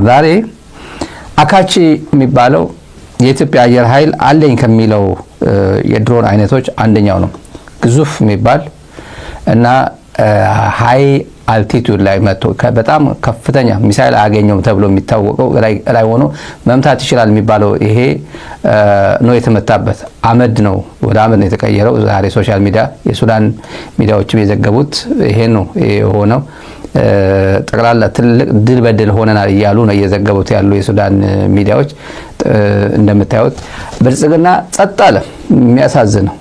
ዛሬ አካቺ የሚባለው የኢትዮጵያ አየር ኃይል አለኝ ከሚለው የድሮን አይነቶች አንደኛው ነው። ግዙፍ የሚባል እና ሃይ አልቲቲዩድ ላይ መጥቶ በጣም ከፍተኛ ሚሳኤል አያገኘውም ተብሎ የሚታወቀው ላይ ሆኖ መምታት ይችላል የሚባለው ይሄ ነው የተመታበት። አመድ ነው፣ ወደ አመድ ነው የተቀየረው። ዛሬ ሶሻል ሚዲያ የሱዳን ሚዲያዎችም የዘገቡት ይሄ ነው የሆነው። ጠቅላላ ትልቅ ድል በድል ሆነናል እያሉ ነው እየዘገቡት ያሉ የሱዳን ሚዲያዎች። እንደምታዩት ብልጽግና ጸጥ አለ። የሚያሳዝነው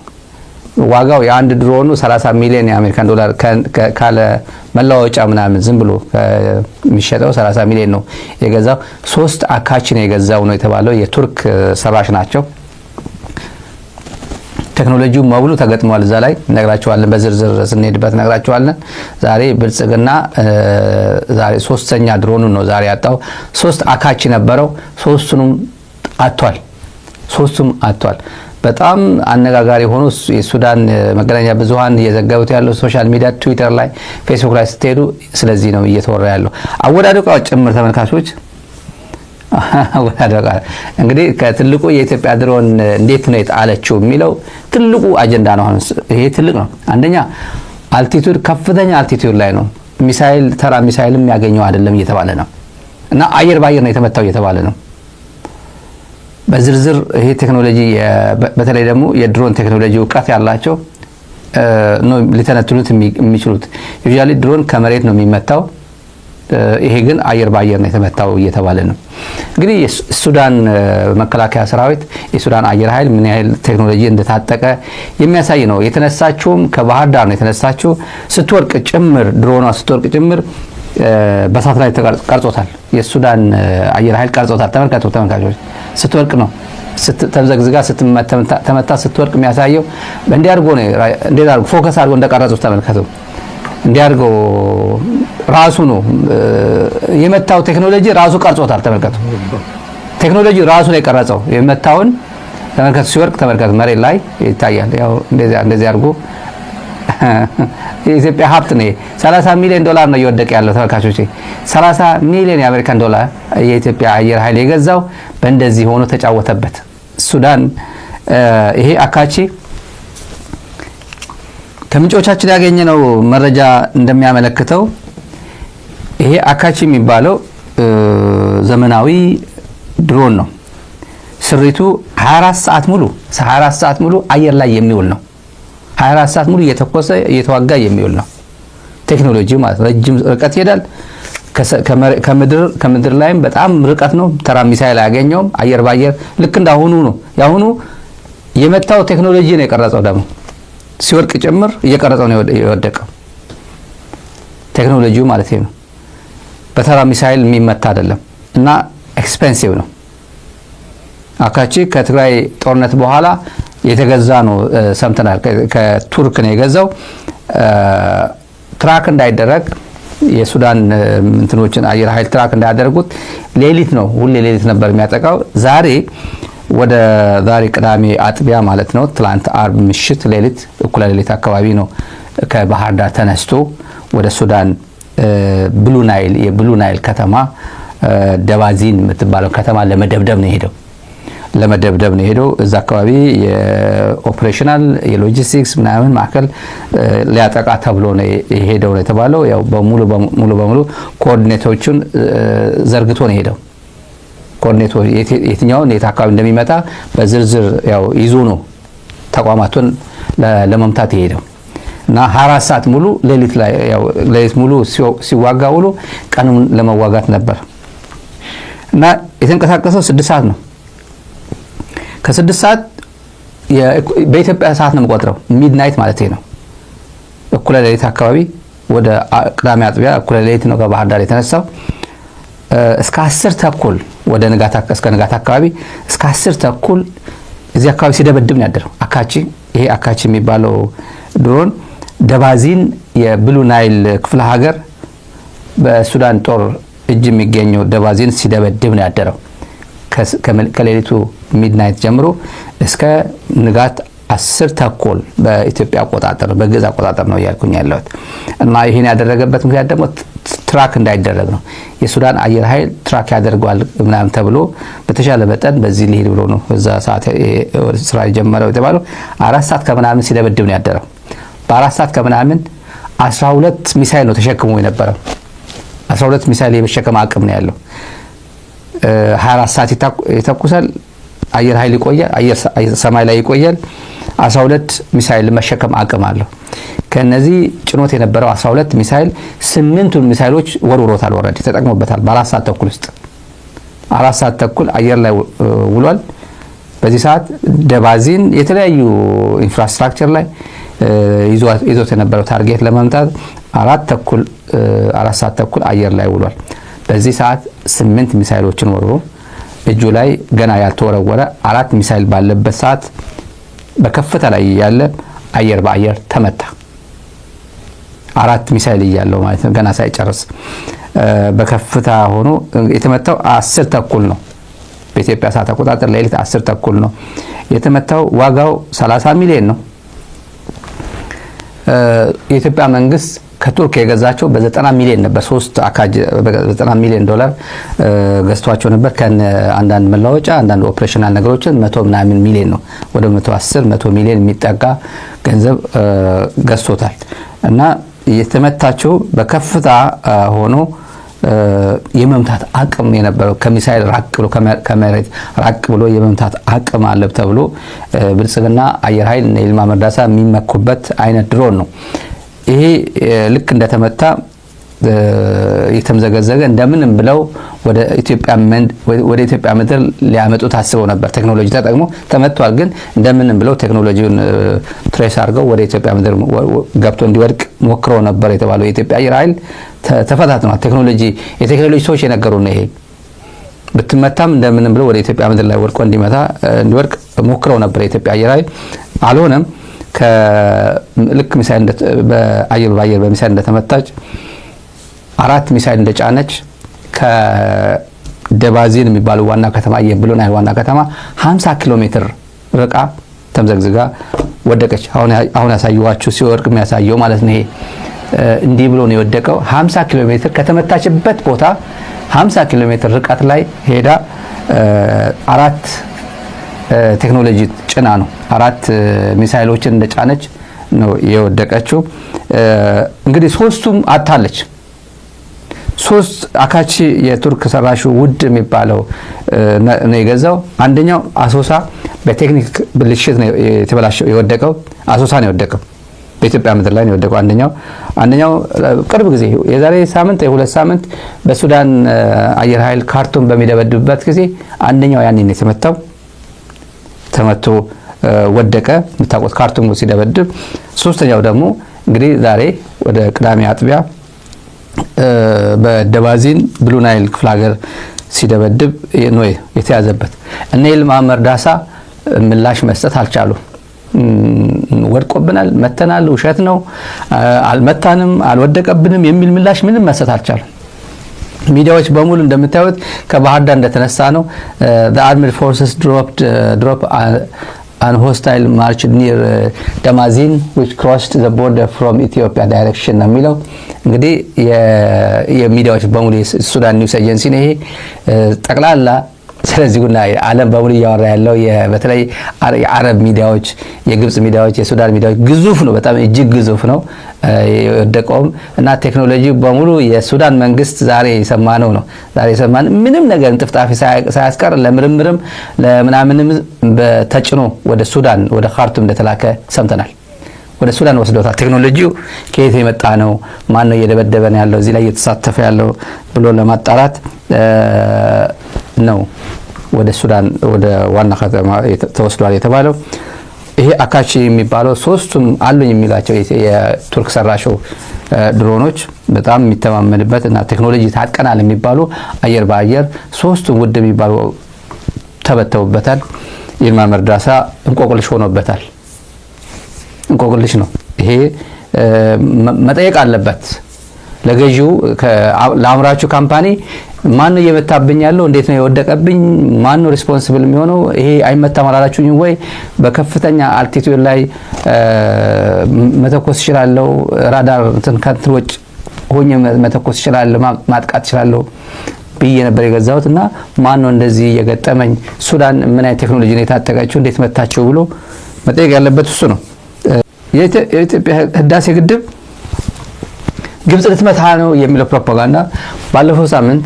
ዋጋው የአንድ ድሮኑ 30 ሚሊዮን የአሜሪካን ዶላር ካለ መለዋወጫ ምናምን ዝም ብሎ የሚሸጠው 30 ሚሊዮን ነው የገዛው። 3 አካቺ ነው የገዛው ነው የተባለው። የቱርክ ሰራሽ ናቸው። ቴክኖሎጂው ሙሉ ተገጥሟል። እዛ ላይ ነግራቸዋለን፣ በዝርዝር ስንሄድበት ነግራቸዋለን። ዛሬ ብልጽግና ዛሬ 3ኛ ድሮኑ ነው ዛሬ ያጣው። 3 አካቺ ነበረው፣ 3ቱንም አጥቷል። 3ቱም አጥቷል። በጣም አነጋጋሪ ሆኖ የሱዳን መገናኛ ብዙሃን እየዘገቡት ያለው ሶሻል ሚዲያ ትዊተር ላይ ፌስቡክ ላይ ስትሄዱ ስለዚህ ነው እየተወራ ያለው። አወዳደቃው ጭምር ተመልካቾች አወዳደቃ እንግዲህ ከትልቁ የኢትዮጵያ ድሮን እንዴት ነው የጣለችው የሚለው ትልቁ አጀንዳ ነው። ይሄ ትልቅ ነው። አንደኛ አልቲቲዩድ ከፍተኛ አልቲቲዩድ ላይ ነው። ሚሳኤል ተራ ሚሳኤልም ያገኘው አይደለም እየተባለ ነው እና አየር ባየር ነው የተመታው እየተባለ ነው። በዝርዝር ይሄ ቴክኖሎጂ በተለይ ደግሞ የድሮን ቴክኖሎጂ እውቀት ያላቸው ነው ሊተነትኑት የሚችሉት። ዩዥዋሊ ድሮን ከመሬት ነው የሚመታው፣ ይሄ ግን አየር ባየር ነው የተመታው እየተባለ ነው። እንግዲህ የሱዳን መከላከያ ሰራዊት የሱዳን አየር ኃይል ምን ያህል ቴክኖሎጂ እንደታጠቀ የሚያሳይ ነው። የተነሳችውም ከባህር ዳር ነው የተነሳችው። ስትወርቅ ጭምር ድሮኗ ስትወርቅ ጭምር በሳት ላይ ተቀርጾታል። የሱዳን አየር ኃይል ቀርጾታል። ተመልከቱ ተመልካቾች፣ ስትወርቅ ነው ተምዘግዝጋ ተመታ ስትወርቅ የሚያሳየው እንዴ አድርጎ ነው። እንዴት አድርጎ ፎከስ አድርጎ እንደቀረጹት ተመልከቱ። እንዴ አድርጎ ራሱ ነው የመታው። ቴክኖሎጂ ራሱ ቀርጾታል። ተመልከቱ፣ ቴክኖሎጂ ራሱ ነው የቀረጸው የመታውን። ተመልከቱ፣ ሲወርቅ ተመልከቱ፣ መሬት ላይ ይታያል። ያው እንደዚህ አድርጎ የኢትዮጵያ ሀብት ነው። 30 ሚሊዮን ዶላር ነው እየወደቀ ያለው ተመልካቾች። 30 ሚሊዮን የአሜሪካን ዶላር የኢትዮጵያ አየር ኃይል የገዛው በእንደዚህ ሆኖ ተጫወተበት ሱዳን። ይሄ አካቺ ከምንጮቻችን ያገኘነው መረጃ እንደሚያመለክተው ይሄ አካቺ የሚባለው ዘመናዊ ድሮን ነው። ስሪቱ 24 ሰዓት ሙሉ አየር ላይ የሚውል ነው። 24 ሰዓት ሙሉ እየተኮሰ እየተዋጋ የሚውል ነው። ቴክኖሎጂው ማለት ረጅም ርቀት ይሄዳል። ከምድር ላይም በጣም ርቀት ነው። ተራ ሚሳኤል አያገኘውም። አየር ባየር ልክ እንዳሁኑ ነው። ያሁኑ የመታው ቴክኖሎጂ ነው የቀረጸው። ደግሞ ሲወርቅ ጭምር እየቀረጸው ነው የወደቀው። ቴክኖሎጂው ማለት ነው። በተራ ሚሳኤል የሚመታ አይደለም እና ኤክስፔንሲቭ ነው። አካቺ ከትግራይ ጦርነት በኋላ የተገዛ ነው ሰምተናል። ከቱርክ ነው የገዛው። ትራክ እንዳይደረግ የሱዳን እንትኖችን አየር ኃይል ትራክ እንዳያደርጉት ሌሊት ነው፣ ሁሌ ሌሊት ነበር የሚያጠቃው። ዛሬ ቅዳሜ አጥቢያ ማለት ነው፣ ትላንት አርብ ምሽት ሌሊት እኩለ ሌሊት አካባቢ ነው ከባህር ዳር ተነስቶ ወደ ሱዳን የብሉ ናይል ከተማ ደባዚን የምትባለው ከተማ ለመደብደብ ነው የሄደው። እዛ አካባቢ የኦፕሬሽናል የሎጂስቲክስ ምናምን ማዕከል ሊያጠቃ ተብሎ ነው የሄደው ነው የተባለው። ያው ሙሉ በሙሉ ኮኦርዲኔቶቹን ዘርግቶ ነው የሄደው። ኮኦርዲኔቶች የትኛውን የት አካባቢ እንደሚመጣ በዝርዝር ያው ይዞ ነው ተቋማቱን ለመምታት የሄደው እና 24 ሰዓት ሙሉ ሌሊት ሙሉ ሲዋጋ ውሎ ቀኑን ለመዋጋት ነበር እና የተንቀሳቀሰው 6 ሰዓት ነው። ከ6 ሰዓት በኢትዮጵያ ሰዓት ነው የምቆጥረው፣ ሚድናይት ማለት ነው። እኩለ ሌሊት አካባቢ ወደ ቅዳሜ አጥቢያ እኩለ ሌሊት ነው ከባህር ዳር የተነሳው። እስከ 10 ተኩል እስከ ንጋት አካባቢ እስከ 10 ተኩል እዚህ አካባቢ ሲደበድብ ነው ያደረው አካቺ። ይሄ አካቺ የሚባለው ድሮን ደባዚን የብሉ ናይል ክፍለ ሀገር በሱዳን ጦር እጅ የሚገኘው ደባዚን ሲደበድብ ነው ያደረው። ከሌሊቱ ሚድናይት ጀምሮ እስከ ንጋት 10 ተኩል በኢትዮጵያ አቆጣጠር በግዕዝ አቆጣጠር ነው ያልኩኝ ያለሁት እና ይሄን ያደረገበት ምክንያት ደግሞ ትራክ እንዳይደረግ ነው። የሱዳን አየር ኃይል ትራክ ያደርገዋል ምናምን ተብሎ በተሻለ መጠን በዚህ ሊሄድ ብሎ ነው እዛ ሰዓት ስራ የጀመረው የተባለው 4 ሰዓት ከምናምን ሲደበድብ ነው ያደረው። በ4 ሰዓት ከምናምን 12 ሚሳኤል ነው ተሸክሞ የነበረው። 12 ሚሳኤል የመሸከም አቅም ነው ያለው። 24 ሰዓት ይተኩሳል። አየር ኃይል ይቆያል። አየር ሰማይ ላይ ይቆያል። 12 ሚሳኤል መሸከም አቅም አለው። ከነዚህ ጭኖት የነበረው 12 ሚሳኤል 8ቱን ሚሳኤሎች ወርውሮታል። ወረድ ተጠቅሞበታል። በ4 ሰዓት ተኩል ውስጥ 4 ሰዓት ተኩል አየር ላይ ውሏል። በዚህ ሰዓት ደባዚን የተለያዩ ኢንፍራስትራክቸር ላይ ይዞት የነበረው ታርጌት ለመምታት 4 ሰዓት ተኩል አየር ላይ ውሏል። በዚህ ሰዓት 8 ሚሳኤሎችን ወርውሮ እጁ ላይ ገና ያልተወረወረ 4 ሚሳኤል ባለበት ሰዓት በከፍታ ላይ ያለ አየር በአየር ተመታ። 4 ሚሳኤል እያለው ማለት ነው ገና ሳይጨርስ በከፍታ ሆኖ የተመታው 10 ተኩል ነው። በኢትዮጵያ ሰዓት አቆጣጠር ሌሊት 10 ተኩል ነው የተመታው። ዋጋው 30 ሚሊዮን ነው። የኢትዮጵያ መንግስት ከቱርክ የገዛቸው በ90 ሚሊዮን ነበር። 3 አካጅ በ90 ሚሊዮን ዶላር ገዝቷቸው ነበር። ከነ አንዳንድ መላወጫ አንዳንድ ኦፕሬሽናል ነገሮችን 100 ምናምን ሚሊዮን ነው ወደ 110 ሚሊዮን የሚጠጋ ገንዘብ ገዝቶታል። እና የተመታቸው በከፍታ ሆኖ የመምታት አቅም የነበረው ከሚሳኤል ራቅ ብሎ ከመሬት ራቅ ብሎ የመምታት አቅም አለ ተብሎ ብልጽግና አየር ኃይል እና ይልማ መርዳሳ የሚመኩበት አይነት ድሮን ነው። ይሄ ልክ እንደተመታ የተምዘገዘገ እንደምንም ብለው ወደ ኢትዮጵያ ምድር ሊያመጡት አስበው ነበር። ቴክኖሎጂ ተጠቅሞ ተመቷል። ግን እንደምንም ብለው ቴክኖሎጂውን ትሬስ አድርገው ወደ ኢትዮጵያ ምድር ገብቶ እንዲወድቅ ሞክረው ነበር የተባለው። የኢትዮጵያ አየር ኃይል ተፈታትኗል። የቴክኖሎጂ ሰዎች የነገሩን ነው። ይሄ ብትመታም እንደምንም ብለው ወደ ኢትዮጵያ ምድር ላይ ወድቆ እንዲወድቅ ሞክረው ነበር የኢትዮጵያ አየር ኃይል። አልሆነም። ልክ ሚሳኤል በአየር በሚሳኤል እንደተመታች 4 ሚሳኤል እንደጫነች ከደባዚን የሚባለው ዋና ከተማ የብሉ ናይል ዋና ከተማ 50 ኪሎ ሜትር ርቃ ተምዘግዝጋ ወደቀች። አሁን ያሳየዋችሁ ሲወርቅ የሚያሳየው ማለት ነው። ይሄ እንዲህ ብሎ ነው የወደቀው። 50 ኪሎ ሜትር ከተመታችበት ቦታ 50 ኪሎ ሜትር ርቀት ላይ ሄዳ 4 ቴክኖሎጂ ጭና ነው 4 ሚሳኤሎችን እንደጫነች ነው የወደቀችው። እንግዲህ 3ቱም አታለች። 3 አካቺ የቱርክ ሰራሹ ውድ የሚባለው ነው የገዛው። አንደኛው አሶሳ በቴክኒክ ብልሽት ነው የተበላሸው የወደቀው። አሶሳ ነው የወደቀው። በኢትዮጵያ ምድር ላይ ነው የወደቀው። አንደኛው ቅርብ ጊዜ የዛሬ ሳምንት የ2 ሳምንት በሱዳን አየር ኃይል ካርቱም በሚደበድብበት ጊዜ አንደኛው ያኔ ነው የተመታው። ተመቶ ወደቀ። የምታውቁት ካርቱም ሲደበድብ። 3ኛው ደግሞ እንግዲህ ዛሬ ወደ ቅዳሜ አጥቢያ በደባዚን ብሉ ናይል ክፍለ ሀገር ሲደበድብ ነው የተያዘበት። እነ ይልማ መርዳሳ ምላሽ መስጠት አልቻሉም። ወድቆብናል፣ መተናል፣ ውሸት ነው፣ አልመታንም፣ አልወደቀብንም የሚል ምላሽ ምንም መስጠት አልቻሉም። ሚዲያዎች በሙሉ እንደምታዩት ከባህር ዳር እንደተነሳ ነው። the armed forces drop an hostile march near Damazin which crossed the border from Ethiopia direction ነው የሚለው። እንግዲህ የሚዲያዎች በሙሉ የሱዳን ኒውስ ኤጀንሲ ነው ይሄ ጠቅላላ ስለዚህ ጉዳይ ዓለም በሙሉ እያወራ ያለው በተለይ የአረብ ሚዲያዎች፣ የግብጽ ሚዲያዎች፣ የሱዳን ሚዲያዎች ግዙፍ ነው፣ በጣም እጅግ ግዙፍ ነው የወደቀውም እና ቴክኖሎጂ በሙሉ የሱዳን መንግስት ዛሬ የሰማነው ነው። ዛሬ የሰማን ምንም ነገር እንጥፍጣፊ ሳያስቀር ለምርምርም ለምናምንም በተጭኖ ወደ ሱዳን ወደ ካርቱም እንደተላከ ሰምተናል። ወደ ሱዳን ወስደውታል። ቴክኖሎጂው ከየት የመጣ ነው፣ ማን ነው እየደበደበ ነው ያለው፣ እዚህ ላይ እየተሳተፈ ያለው ብሎ ለማጣራት ነው ወደ ሱዳን ወደ ዋና ከተማ ተወስዷል የተባለው። ይሄ አካቺ የሚባለው 3ቱም አሉኝ የሚላቸው የቱርክ ሰራሹ ድሮኖች በጣም የሚተማመንበት እና ቴክኖሎጂ ታጥቀናል የሚባሉ አየር በአየር 3ቱም ውድ የሚባሉ ተበተውበታል። ይልማ መርዳሳ እንቆቅልሽ ሆኖበታል። እንቆቅልሽ ነው ይሄ። መጠየቅ አለበት ለገዢው ለአምራቹ ካምፓኒ ማን ነው እየመታብኝ ያለው? እንዴት ነው የወደቀብኝ? ማን ነው ሪስፖንሲብል የሚሆነው? ይሄ አይመታም አላላችሁኝ ወይ? በከፍተኛ አልቲቲዩድ ላይ መተኮስ ይችላል ራዳር እንትን ከትሮጭ ሆኜ መተኮስ እችላለሁ፣ ማጥቃት እችላለሁ ብዬ ነበር የገዛሁትና ማን ነው እንደዚህ የገጠመኝ? ሱዳን ምን አይነት ቴክኖሎጂ ነው የታጠቀችው? እንዴት መታቸው ብሎ መጠየቅ ያለበት እሱ ነው። የኢትዮጵያ ህዳሴ ግድብ ግብጽ ልትመታ ነው የሚለው ፕሮፓጋንዳ ባለፈው ሳምንት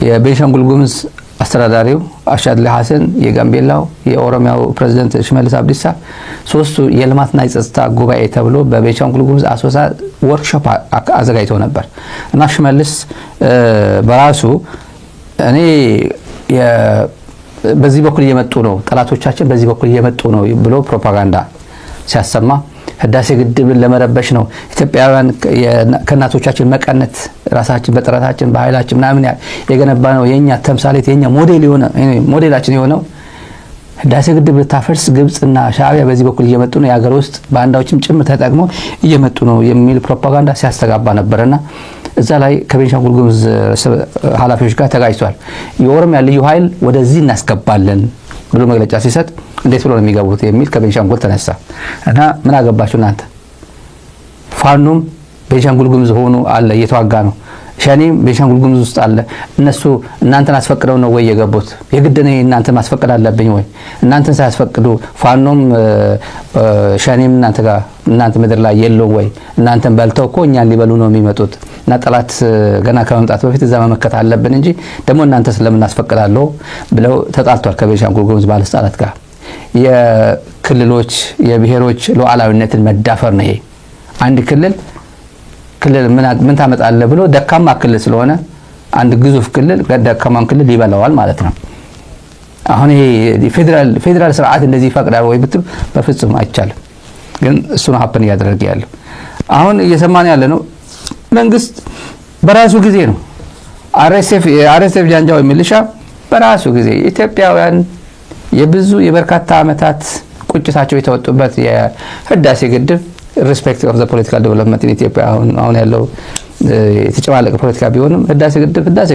የቤንሻንጉል ጉሙዝ አስተዳዳሪው አሻድሊ ሐሰን፣ የጋምቤላው የኦሮሚያው ፕሬዝዳንት ሽመልስ አብዲሳ ሶስቱ የልማትና የጸጥታ ጉባኤ ተብሎ በቤንሻንጉል ጉሙዝ አሶሳ ወርክሾፕ አዘጋጅተው ነበር እና ሽመልስ በራሱ እኔ በዚህ በኩል እየመጡ ነው ጠላቶቻችን በዚህ በኩል እየመጡ ነው ብሎ ፕሮፓጋንዳ ሲያሰማ ህዳሴ ግድብን ለመረበሽ ነው ኢትዮጵያውያን ከናቶቻችን መቀነት ራሳችን በጥረታችን በኃይላችን ምናምን የገነባ ነው የኛ ተምሳሌት የኛ ሞዴላችን የሆነው ህዳሴ ግድብ ልታፈርስ ግብጽና ሻዕቢያ በዚህ በኩል እየመጡ ነው የሀገር ውስጥ ባንዳዎችም ጭምር ተጠቅመው እየመጡ ነው የሚል ፕሮፓጋንዳ ሲያስተጋባ ነበርና እዛ ላይ ከቤንሻንጉል ጉሙዝ ኃላፊዎች ጋር ተጋጭቷል። የኦሮሚያ ልዩ ኃይል ወደዚህ እናስገባለን ብሎ መግለጫ ሲሰጥ እንዴት ብሎ ነው የሚገቡት የሚል ከቤንሻንጉል ተነሳ እና ምን አገባችሁ እናንተ? ፋኖም ቤንሻንጉል ጉሙዝ ሆኖ አለ እየተዋጋ ነው። ሸኔም ቤንሻንጉል ጉሙዝ ውስጥ አለ። እነሱ እናንተን አስፈቅደው ነው ወይ የገቡት? የግድ ነው እናንተ ማስፈቀድ አለብኝ ወይ? እናንተን ሳያስፈቅዱ ፋኖም ሸኔም እናንተ ምድር ላይ የለው ወይ? እናንተን በልተው እኮ እኛን ሊበሉ ነው የሚመጡት እና ጠላት ገና ከመምጣቱ በፊት እዛ መመከት አለብን እንጂ ደግሞ እናንተ ስለምን አስፈቅዳለሁ ብለው ተጣልቷል ከቤንሻንጉል ጉሙዝ ባለስልጣናት ጋር። የክልሎች የብሔሮች ሉዓላዊነትን መዳፈር ነው ይሄ። አንድ ክልል ምን ታመጣለህ ብሎ ደካማ ክልል ስለሆነ አንድ ግዙፍ ክልል ደካማን ክልል ይበላዋል ማለት ነው። አሁን ይሄ ፌደራል ስርዓት እንደዚህ ይፈቅዳል ወይ ብትሉ በፍጹም አይቻልም። ግን እሱ ነው ሀፕን እያደረገ ያለው። አሁን እየሰማን ያለ ነው መንግስት በራሱ ጊዜ ነው አርኤስኤፍ ጃንጃው ሚሊሻ በራሱ ጊዜ ኢትዮጵያውያን የበርካታ ዓመታት ቁጭታቸው የተወጡበት የህዳሴ ግድብ ሪስፔክት ኦፍ ዘ ፖለቲካል ዴቨሎፕመንት ኢን ኢትዮጵያ አሁን ያለው የተጨማለቀ ፖለቲካ ቢሆንም ህዳሴ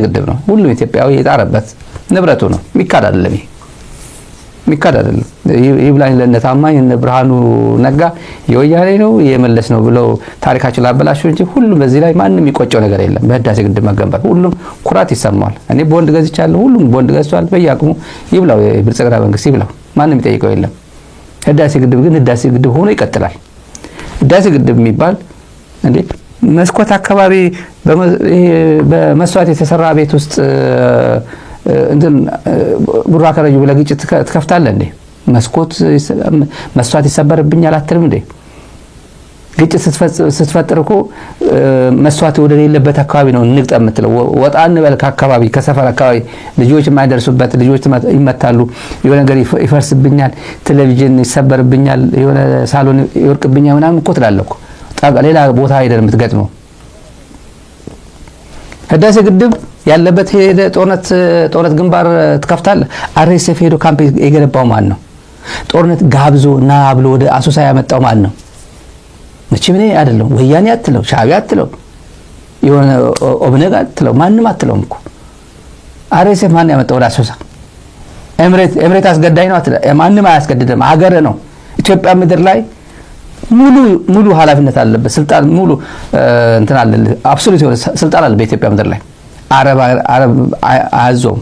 ግድብ ነው። ሁሉም ኢትዮጵያዊ የጣረበት ንብረቱ ነው። ሚካድ አይደለም። ይብላኝ ለነታማኝ እነ ብርሃኑ ነጋ የወያኔ ነው የመለስ ነው ብለው ታሪካችን ላበላሹ እንጂ ሁሉም በዚህ ላይ ማንም የሚቆጨው ነገር የለም። በህዳሴ ግድብ መገንባት ሁሉም ኩራት ይሰማዋል። እኔ ቦንድ ገዝቻለሁ፣ ሁሉም ቦንድ ገዝቷል። በያቅሙ ይብላው፣ የብልጽግና መንግስት ይብላው፣ ማንም የሚጠይቀው የለም። ህዳሴ ግድብ ግን ህዳሴ ግድብ ሆኖ ይቀጥላል። ህዳሴ ግድብ የሚባል እንዴ መስኮት አካባቢ በመስዋዕት የተሰራ ቤት ውስጥ እንትን ቡራ ከረጁ ብለህ ግጭት ትከፍታለህ እንዴ? መስዋዕት ይሰበርብኛል አትልም እንዴ? ግጭት ስትፈጥር እኮ መስዋዕት ወደ ሌለበት አካባቢ ነው ንግጠ የምትለው። ወጣ እንበል ከአካባቢ ከሰፈር አካባቢ ልጆች የማይደርሱበት ልጆች ይመታሉ፣ የሆነ ነገር ይፈርስብኛል፣ ቴሌቪዥን ይሰበርብኛል፣ የሆነ ሳሎን ይወርቅብኛል ምናምን እኮ ትላለህ እኮ። ሌላ ቦታ ሄደን የምትገጥመው ህዳሴ ግድብ ያለበት ሄደ ጦርነት ግንባር ትከፍታለህ። አርኤስኤፍ ሄዶ ካምፕ የገነባው ማን ነው? ጦርነት ጋብዞ እና ብሎ ወደ አሶሳ ያመጣው ማን ነው? መቼም እኔ አይደለም። ወያኔ አትለው፣ ሻዕቢያ አትለው፣ የሆነ ኦብነግ አትለው፣ ማንም አትለውም እኮ። አርኤስኤፍ ማን ያመጣው ወደ አሶሳ? ኤምሬት አስገዳኝ ነው አትለው፣ ማንም አያስገድድም። ሀገር ነው። ኢትዮጵያ ምድር ላይ ሙሉ ኃላፊነት አለበት። ስልጣን ሙሉ እንትን አለ፣ አብሶሉት የሆነ ስልጣን አለ በኢትዮጵያ ምድር ላይ። አረብ አያዘውም፣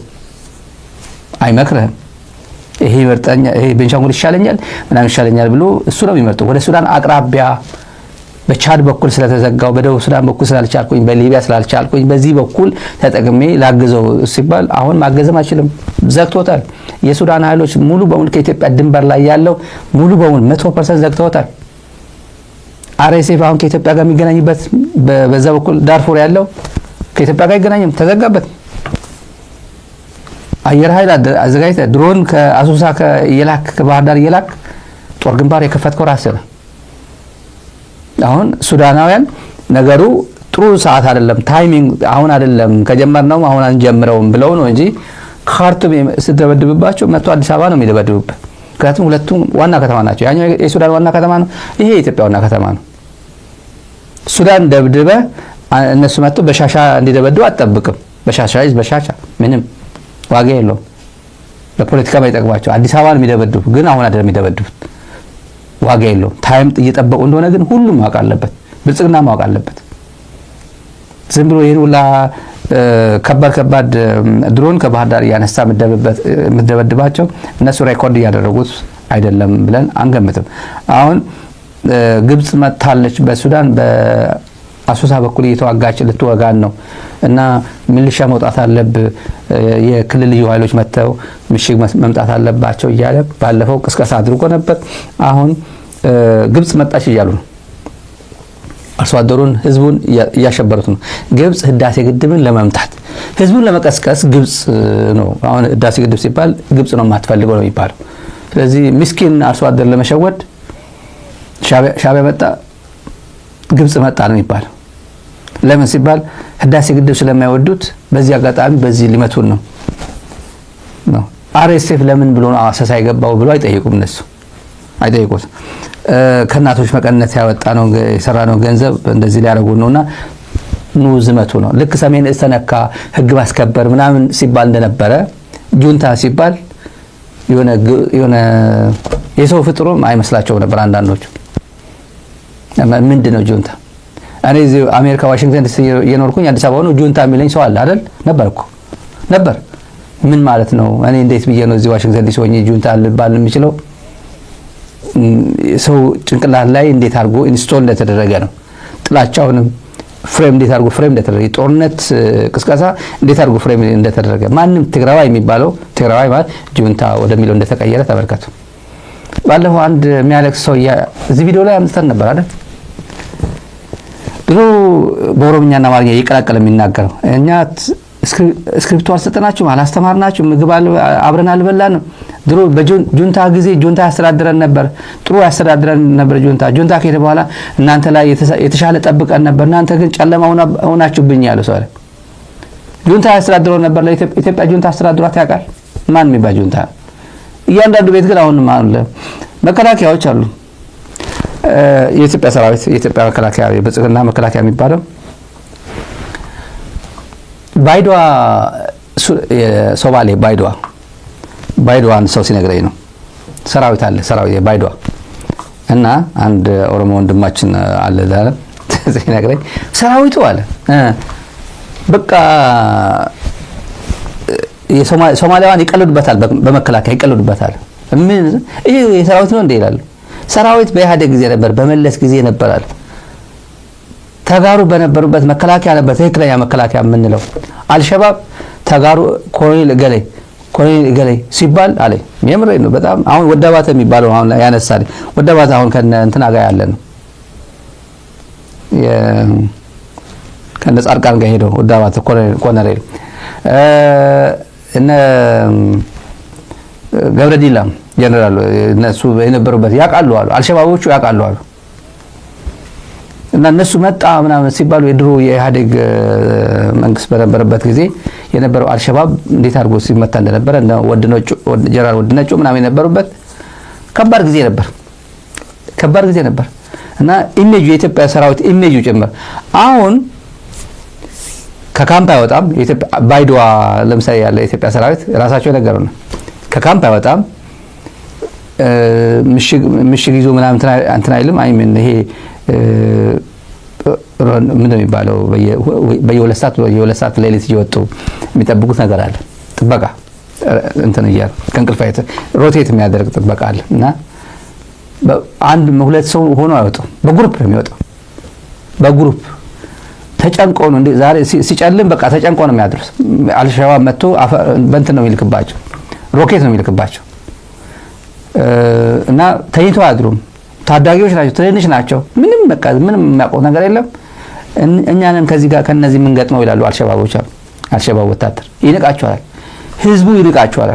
አይመክርህም። ይሄ ይመርጠኛ፣ ይሄ ቤንሻንጉል ይሻለኛል ምናምን ይሻለኛል ብሎ እሱ ነው የሚመርጠው። ወደ ሱዳን አቅራቢያ በቻድ በኩል ስለተዘጋው፣ በደቡብ ሱዳን በኩል ስላልቻልኩኝ፣ በሊቢያ ስላልቻልኩኝ በዚህ በኩል ተጠቅሜ ላግዘው ሲባል አሁን ማገዝም አይችልም፣ ዘግቶታል። የሱዳን ኃይሎች ሙሉ በሙሉ ከኢትዮጵያ ድንበር ላይ ያለው ሙሉ በሙሉ 100% ዘግተውታል። አርኤስኤፍ አሁን ከኢትዮጵያ ጋር የሚገናኝበት በዛ በኩል ዳርፉር ያለው ከኢትዮጵያ ጋር አይገናኝም፣ ተዘጋበት። አየር ኃይል አዘጋጅተህ ድሮን ከአሶሳ ከየላክ ከባህር ዳር የላክ ጦር ግንባር የከፈትከው ራስህ ነህ። አሁን ሱዳናውያን ነገሩ ጥሩ ሰዓት አይደለም፣ ታይሚንግ አሁን አይደለም፣ ከጀመርነው አሁን አንጀምረውም ብለው ነው እንጂ ካርቱም ስትደበድብባቸው መጥቶ አዲስ አበባ ነው የሚደበድቡበት። ምክንያቱም ሁለቱም ዋና ከተማ ናቸው። ያኛው የሱዳን ዋና ከተማ ነው፣ ይሄ የኢትዮጵያ ዋና ከተማ ነው። ሱዳን ደብድበ እነሱ መጥቶ በሻሻ እንዲደበድቡ አትጠብቅም። በሻሻ ምንም ዋጋ የለውም። ለፖለቲካ ማይጠቅማቸው አዲስ አበባ ነው የሚደበድቡ፣ ግን አሁን አይደለም የሚደበድቡት፣ ዋጋ የለውም። ታይም እየጠበቁ እንደሆነ ግን ሁሉም ማወቅ አለበት፣ ብልጽግና ማወቅ አለበት። ዝም ብሎ ይሄን ሁላ ከባድ ድሮን ከባህር ዳር ያነሳ ምደበድባቸው እነሱ ሬኮርድ ያደረጉት አይደለም ብለን አንገምትም። አሁን ግብጽ መታለች በሱዳን በአሶሳ በኩል እየተዋጋች ልትወጋን ነው እና ሚሊሻ መውጣት አለበት የክልል ልዩ ኃይሎች መተው ምሽግ መምጣት አለባቸው እያለ ባለፈው ቅስቀሳ አድርጎ ነበር። አሁን ግብጽ መጣች እያሉ ነው። አርሶ አደሩን ህዝቡን እያሸበሩት ነው። ግብጽ ህዳሴ ግድብን ለመምታት ህዝቡን ለመቀስቀስ ግብጽ ነው። አሁን ህዳሴ ግድብ ሲባል ግብጽ ነው የማትፈልገው ነው የሚባለው። ስለዚህ ምስኪን አርሶ አደር ለመሸወድ ሻዕቢያ መጣ ግብጽ መጣ ነው የሚባለው። ለምን ሲባል ህዳሴ ግድብ ስለማይወዱት በዚህ አጋጣሚ በዚህ ሊመቱን ነው። አርኤስኤፍ ለምን ብሎ ነው አሰሳ የገባው ብሎ አይጠይቁም። እነሱ አይጠይቁት። ከናቶች መቀነት ያወጣ ነው የሰራ ነው ገንዘብ እንደዚህ ሊያረጉ ነውና ኑ ዝመቱ ነው። ልክ ሰሜን እስተነካ ህግ ማስከበር ምናምን ሲባል እንደነበረ ጁንታ ሲባል የሆነ የሰው ፍጥሩም አይመስላቸው ነበር አንዳንዶቹ። ምንድነው ጁንታ? እኔ እዚህ አሜሪካ ዋሽንግተን ዲሲ የኖርኩኝ አዲስ አበባ ነው ጁንታ የሚለኝ ሰው አለ አይደል? ነበር። ምን ማለት ነው? እኔ እንዴት ብዬ ነው እዚህ ዋሽንግተን ዲሲ ሆኜ ጁንታ ልባል የሚችለው? ሰው ጭንቅላት ላይ እንዴት አድርጎ ኢንስቶል እንደተደረገ ነው። ጥላቻውንም ፍሬም እንዴት አድርጎ ፍሬም እንደተደረገ ጦርነት ቅስቀሳ እንዴት አድርጎ ፍሬም እንደተደረገ ማንም ትግራዋይ የሚባለው ትግራዋይ ማለት ጁንታ ወደሚለው እንደተቀየረ ተመልከቱ። ባለፈው አንድ የሚያለቅስ ሰው እዚህ ቪዲዮ ላይ አምጥተን ነበር አይደል? ድሮ በኦሮምኛና አማርኛ እየቀላቀለ የሚናገረው እኛ ስክሪፕቱ አልሰጠናችሁም፣ አላስተማርናችሁም፣ ምግብ አብረን አልበላንም። ድሮ በጁንታ ጊዜ ጁንታ ያስተዳድረን ነበር፣ ጥሩ ያስተዳድረን ነበር ጁንታ ከሄደ በኋላ እናንተ ላይ የተሻለ ጠብቀን ነበር፣ እናንተ ግን ጨለማ ሆናችሁብኝ ያለው ሰው አይደል? ጁንታ ያስተዳድረው ነበር። ለኢትዮጵያ ጁንታ አስተዳድሯት ያውቃል? ማን የሚባል ጁንታ? እያንዳንዱ ቤት ግን አሁን ማለት መከላከያዎች አሉ። የኢትዮጵያ ሰራዊት የኢትዮጵያ መከላከያ የብልጽግና መከላከያ የሚባለው ባይዶዋ ሶማሌ ባይዶዋ አንድ ሰው ሲነግረኝ ነው። ሰራዊት አለ ሰራዊት ባይዶዋ እና አንድ ኦሮሞ ወንድማችን አለ ዛሬ ሲነግረኝ ሰራዊቱ አለ በቃ ሶማሊያዋን ይቀልዱበታል፣ በመከላከያ ይቀልዱበታል። ምን ይሄ የሰራዊት ነው እንደ ይላሉ። ሰራዊት በኢህአዴግ ጊዜ ነበር፣ በመለስ ጊዜ ነበራል። ተጋሩ በነበሩበት መከላከያ ነበር ትክክለኛ መከላከያ የምንለው። አልሸባብ ተጋሩ ኮሎኔል ገሌ ሲባል አለ የምሬ ነው። በጣም አሁን ወዳባተ የሚባለው አሁን ያነሳል። ወዳባተ አሁን ከነ እንትና ጋር ያለ ነው ከነ ጻድቃን ጋር ሄደው ወዳባተ ኮሎኔል እነ ገብረዲላ ጀነራል እነሱ የነበሩበት ያቃሉ አሉ። አልሸባቦቹ ያቃሉ አሉ። እና እነሱ መጣ ምናምን ሲባሉ የድሮ የኢህአዴግ መንግስት በነበረበት ጊዜ የነበረው አልሸባብ እንዴት አድርጎ ሲመታ እንደነበረ እና ጀነራል ወድነጮ ምናምን የነበሩበት ከባድ ጊዜ ነበር። እና ኢሜጁ የኢትዮጵያ ሰራዊት ኢሜጁ ጭምር አሁን ከካምፕ አይወጣም። የኢትዮጵያ ባይዶዋ ለምሳሌ ያለ የኢትዮጵያ ሰራዊት ራሳቸው ነገሩን ከካምፕ አይወጣም። ምሽግ ይዞ ምናምን እንትን አይልም። አይምን ይሄ ምን የሚባለው በየሁለት ሰዓት ሌሊት እየወጡ የሚጠብቁት ነገር አለ። ጥበቃ እንትን እያሉ ከእንቅልፍ ሮቴት የሚያደርግ ጥበቃ አለ። እና አንድ ሁለት ሰው ሆኖ አይወጣም። በግሩፕ ነው የሚወጣው። በግሩፕ ተጨንቆ ነው እንዴ ዛሬ ሲጨልም በቃ ተጨንቆ ነው የሚያድሩት። አልሸባብ መጥቶ በእንትን ነው የሚልክባቸው፣ ሮኬት ነው የሚልክባቸው። እና ተኝተው አያድሩም። ታዳጊዎች ናቸው፣ ትንንሽ ናቸው። ምንም የሚያውቀው ነገር የለም። እኛንም ከዚህ ጋር ከነዚህ ምን ገጥመው ይላሉ አልሸባቦች። አልሸባብ ወታደር ይንቃቸዋል፣ ህዝቡ ይንቃቸዋል።